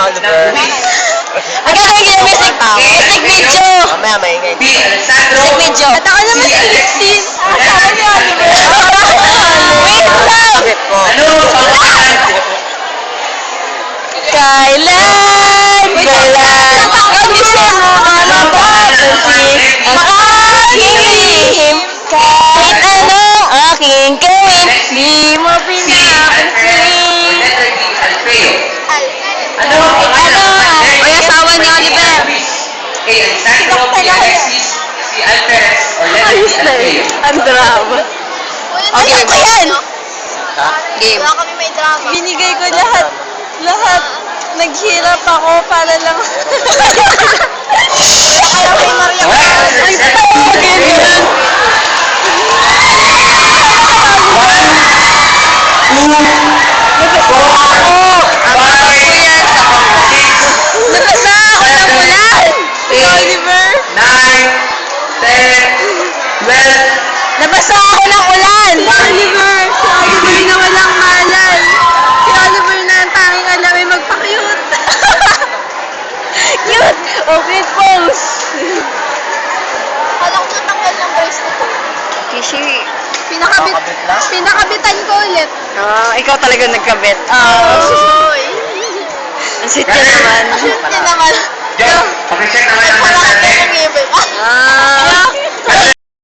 Oliver. Magkakaroon ng music video. Mamaya maingay. Music video. At ako naman si 16. Sabi ni Oliver. Wait lang. Sakit ko. Kailan gusto mo mapapansin ang aking lihim? Kahit ano aking gawin, di mo pinapansin. Ano? Ay, asawa ni Oliver. Si Alperes or Ayos na eh. Ang drama. Okay ba yan? Game. Wala kami may drama. Binigay ko lahat. Lahat. Naghirap ako para lang. Kaya kay Maria. Ay, ganyan. Nabasa ako ng ulan. Si Oliver. 9, 10, 12. Nabasa ako ng ulan. Si Oliver. Si Oliver na walang malay. Si Oliver na ang tanging alam ay magpa-cute. Cute. Okay, pose. Kala ko natanggal ng bracelet ko. Kishi. Nakakabit lang? Pinakabitan ko ulit. Ikaw talaga nagkabit. Oy. Ang sweet ka naman. Hindi naman. John, pakicheck naman ang Wala ka natin. nang ibig. Ah.